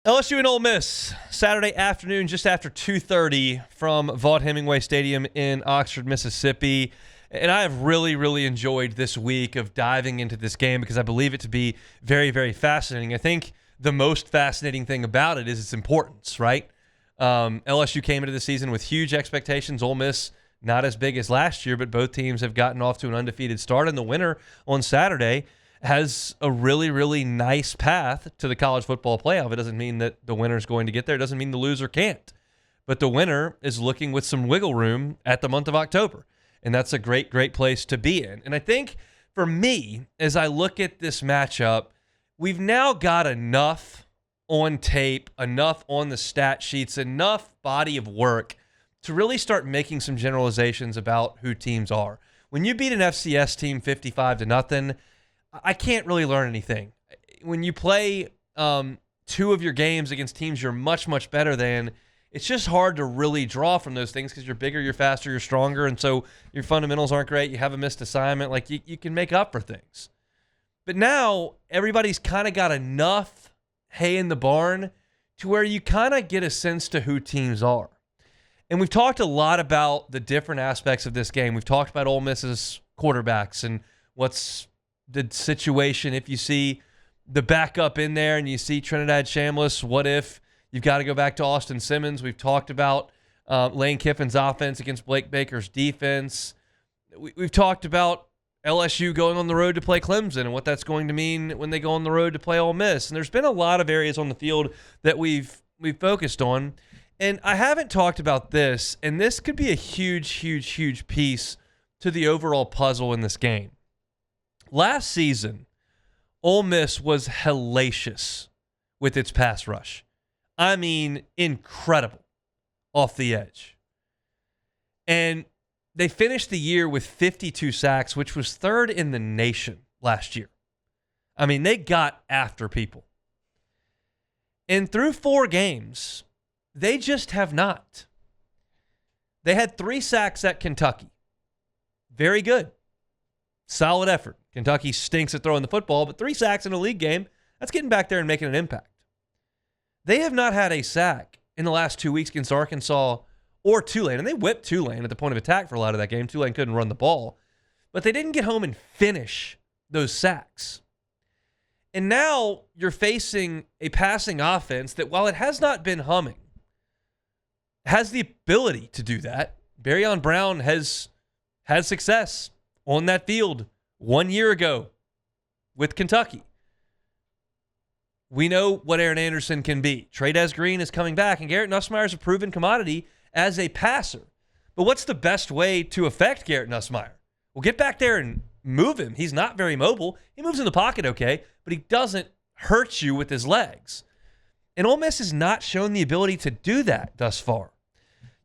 LSU and Ole Miss, Saturday afternoon, just after 2:30 from Vaught-Hemingway Stadium in Oxford, Mississippi. And I have really, really enjoyed this week of diving into this game because I believe it to be very, very fascinating. I think the most fascinating thing about it is its importance, right? LSU came into the season with huge expectations. Ole Miss, not as big as last year, but both teams have gotten off to an undefeated start. And the winner on Saturday has a really, really nice path to the college football playoff. It doesn't mean that the winner is going to get there. It doesn't mean the loser can't. But the winner is looking with some wiggle room at the month of October. And that's a great, great place to be in. And I think for me, as I look at this matchup, we've now got enough on tape, enough on the stat sheets, enough body of work to really start making some generalizations about who teams are. When you beat an FCS team 55-0, I can't really learn anything. When you play two of your games against teams you're much, much better than, it's just hard to really draw from those things because you're bigger, you're faster, you're stronger, and so your fundamentals aren't great. You have a missed assignment. Like, you can make up for things. But now everybody's kind of got enough hay in the barn to where you kind of get a sense to who teams are. And we've talked a lot about the different aspects of this game. We've talked about Ole Miss's quarterbacks and what's the situation if you see the backup in there and you see Trinidad Chambliss. What if you've got to go back to Austin Simmons? We've talked about Lane Kiffin's offense against Blake Baker's defense. We've talked about LSU going on the road to play Clemson and what that's going to mean when they go on the road to play Ole Miss. And there's been a lot of areas on the field that we've focused on. And I haven't talked about this, and this could be a huge, huge, huge piece to the overall puzzle in this game. Last season, Ole Miss was hellacious with its pass rush. I mean, incredible off the edge. And they finished the year with 52 sacks, which was third in the nation last year. I mean, they got after people. And through 4 games, they just have not. They had 3 sacks at Kentucky. Very good. Solid effort. Kentucky stinks at throwing the football, but 3 sacks in a league game, that's getting back there and making an impact. They have not had a sack in the last 2 weeks against Arkansas or Tulane, and they whipped Tulane at the point of attack for a lot of that game. Tulane couldn't run the ball, but they didn't get home and finish those sacks. And now you're facing a passing offense that, while it has not been humming, has the ability to do that. Barryon Brown has had success on that field 1 year ago with Kentucky. We know what Aaron Anderson can be. Tré'Quinn Green is coming back, and Garrett Nussmeier is a proven commodity as a passer. But what's the best way to affect Garrett Nussmeier? Well, get back there and move him. He's not very mobile. He moves in the pocket okay, but he doesn't hurt you with his legs. And Ole Miss has not shown the ability to do that thus far.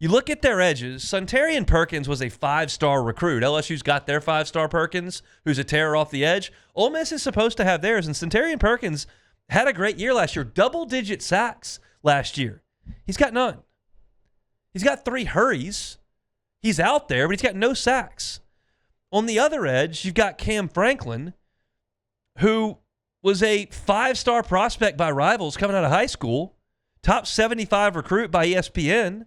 You look at their edges. Suntarian Perkins was a 5-star recruit. LSU's got their 5-star Perkins, who's a terror off the edge. Ole Miss is supposed to have theirs, and Suntarian Perkins had a great year last year. Double-digit sacks last year. He's got none. He's got 3 hurries. He's out there, but he's got no sacks. On the other edge, you've got Cam Franklin, who was a 5-star prospect by Rivals coming out of high school, top 75 recruit by ESPN,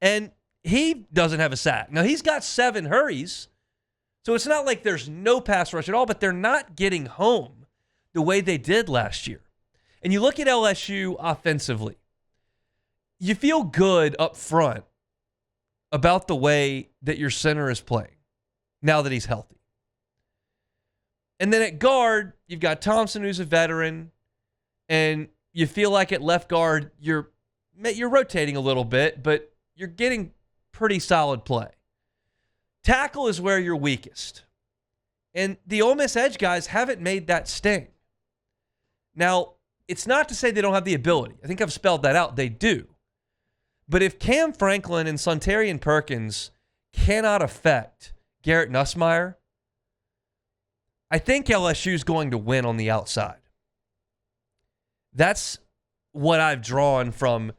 and he doesn't have a sack. Now, he's got 7 hurries, so it's not like there's no pass rush at all, but they're not getting home the way they did last year. And you look at LSU offensively, you feel good up front about the way that your center is playing now that he's healthy. And then at guard, you've got Thompson, who's a veteran, and you feel like at left guard, you're rotating a little bit, but you're getting pretty solid play. Tackle is where you're weakest. And the Ole Miss edge guys haven't made that sting. Now, it's not to say they don't have the ability. I think I've spelled that out. They do. But if Cam Franklin and Suntarian Perkins cannot affect Garrett Nussmeier, I think LSU's going to win on the outside. That's what I've drawn from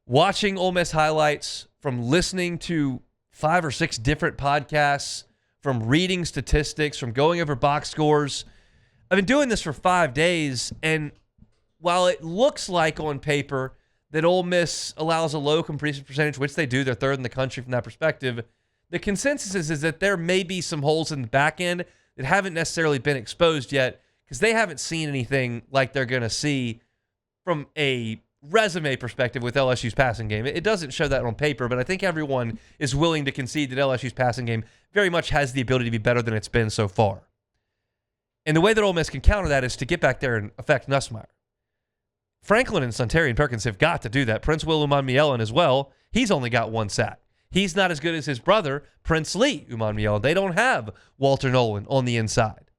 watching Ole Miss highlights, from listening to 5 or 6 different podcasts, from reading statistics, from going over box scores. I've been doing this for 5 days, and while it looks like on paper that Ole Miss allows a low completion percentage, which they do, they're third in the country from that perspective, the consensus is that there may be some holes in the back end that haven't necessarily been exposed yet because they haven't seen anything like they're going to see from a resume perspective with LSU's passing game. It doesn't show that on paper, but I think everyone is willing to concede that LSU's passing game very much has the ability to be better than it's been so far. And the way that Ole Miss can counter that is to get back there and affect Nussmeier. Franklin and Suntarian Perkins have got to do that. Prince Will Umanmielen as well. He's only got one sack. He's not as good as his brother, Prince Lee Umanmielen. They don't have Walter Nolan on the inside.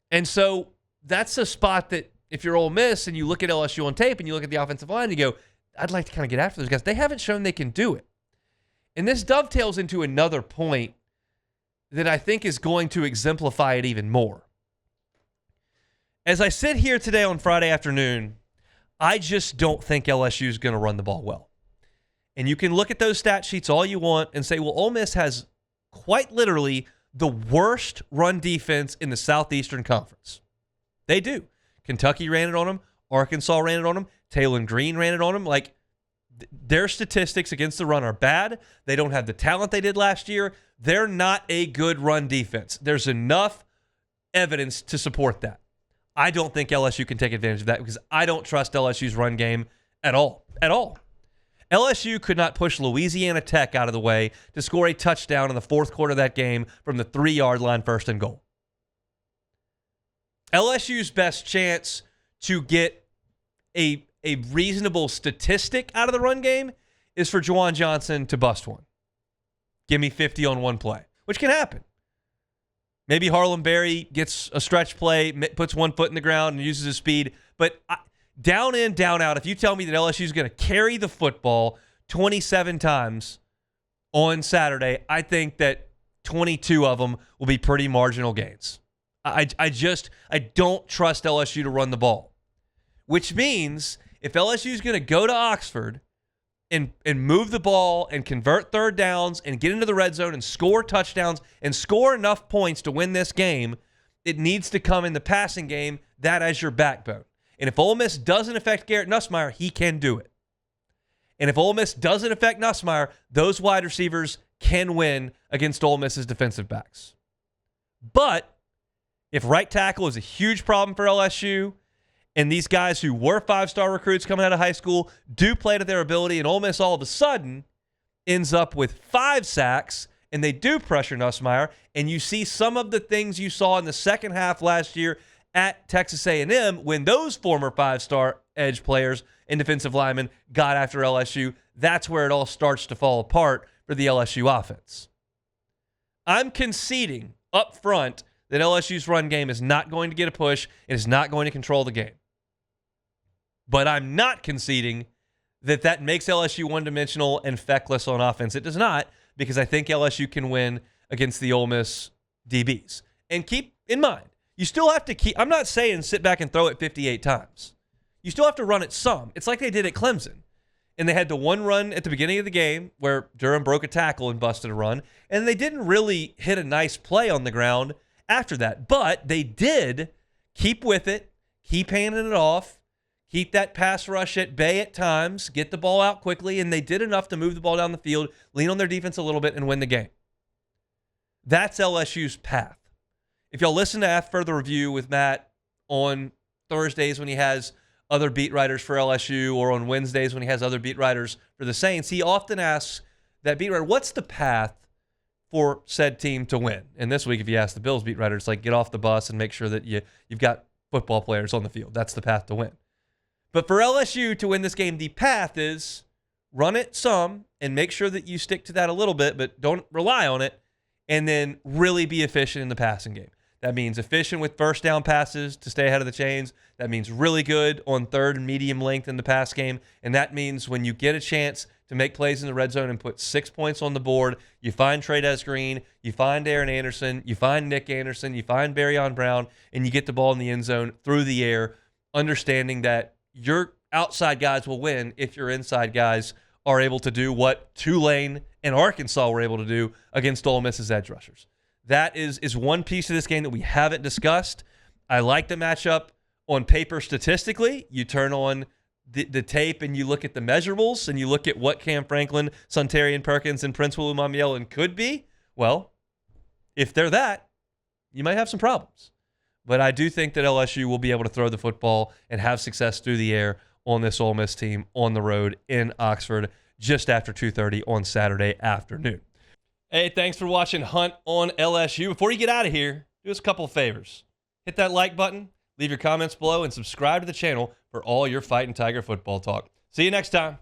And so that's a spot that if you're Ole Miss and you look at LSU on tape and you look at the offensive line and you go, I'd like to kind of get after those guys. They haven't shown they can do it. And this dovetails into another point that I think is going to exemplify it even more. As I sit here today on Friday afternoon, I just don't think LSU is going to run the ball well. And you can look at those stat sheets all you want and say, well, Ole Miss has quite literally the worst run defense in the Southeastern Conference. They do. Kentucky ran it on them. Arkansas ran it on them. Tré'Quinn Green ran it on them. Like, their statistics against the run are bad. They don't have the talent they did last year. They're not a good run defense. There's enough evidence to support that. I don't think LSU can take advantage of that because I don't trust LSU's run game at all. At all. LSU could not push Louisiana Tech out of the way to score a touchdown in the fourth quarter of that game from the 3-yard line, first and goal. LSU's best chance to get a reasonable statistic out of the run game is for Juwan Johnson to bust one. Give me 50 on one play, which can happen. Maybe Harlem Berry gets a stretch play, puts one foot in the ground and uses his speed. But down in, down out, if you tell me that LSU is going to carry the football 27 times on Saturday, I think that 22 of them will be pretty marginal gains. I don't trust LSU to run the ball, which means if LSU is going to go to Oxford and move the ball and convert third downs and get into the red zone and score touchdowns and score enough points to win this game, it needs to come in the passing game, that as your backbone. And if Ole Miss doesn't affect Garrett Nussmeier, he can do it. And if Ole Miss doesn't affect Nussmeier, those wide receivers can win against Ole Miss's defensive backs. But if right tackle is a huge problem for LSU, and these guys who were 5-star recruits coming out of high school do play to their ability, and Ole Miss all of a sudden ends up with 5 sacks, and they do pressure Nussmeier, and you see some of the things you saw in the second half last year at Texas A&M when those former 5-star edge players and defensive linemen got after LSU, that's where it all starts to fall apart for the LSU offense. I'm conceding up front that LSU's run game is not going to get a push and is not going to control the game. But I'm not conceding that that makes LSU one-dimensional and feckless on offense. It does not, because I think LSU can win against the Ole Miss DBs. And keep in mind, you still have to keep, I'm not saying sit back and throw it 58 times. You still have to run it some. It's like they did at Clemson. And they had the one run at the beginning of the game where Durham broke a tackle and busted a run. And they didn't really hit a nice play on the ground after that. But they did keep with it, keep handing it off, keep that pass rush at bay at times, get the ball out quickly, and they did enough to move the ball down the field, lean on their defense a little bit, and win the game. That's LSU's path. If y'all listen to After the Review with Matt on Thursdays when he has other beat writers for LSU, or on Wednesdays when he has other beat writers for the Saints, he often asks that beat writer, what's the path for said team to win? And this week, if you ask the Bills beat writer, it's like, get off the bus and make sure that you've got football players on the field. That's the path to win. But for LSU to win this game, the path is run it some and make sure that you stick to that a little bit, but don't rely on it, and then really be efficient in the passing game. That means efficient with first down passes to stay ahead of the chains. That means really good on third and medium length in the pass game. And that means when you get a chance to make plays in the red zone and put 6 points on the board, you find Tré'Quinn Green, you find Aaron Anderson, you find Nick Anderson, you find Barryon Brown, and you get the ball in the end zone through the air, understanding that your outside guys will win if your inside guys are able to do what Tulane and Arkansas were able to do against Ole Miss's edge rushers. That is one piece of this game that we haven't discussed. I like the matchup on paper statistically, you turn on the tape and you look at the measurables and you look at what Cam Franklin, Suntarian Perkins, and Prince William Amielin could be, well, if they're that, you might have some problems. But I do think that LSU will be able to throw the football and have success through the air on this Ole Miss team on the road in Oxford just after 2:30 on Saturday afternoon. Hey, thanks for watching Hunt on LSU. Before you get out of here, do us a couple of favors. Hit that like button, leave your comments below, and subscribe to the channel for all your Fighting Tiger football talk. See you next time.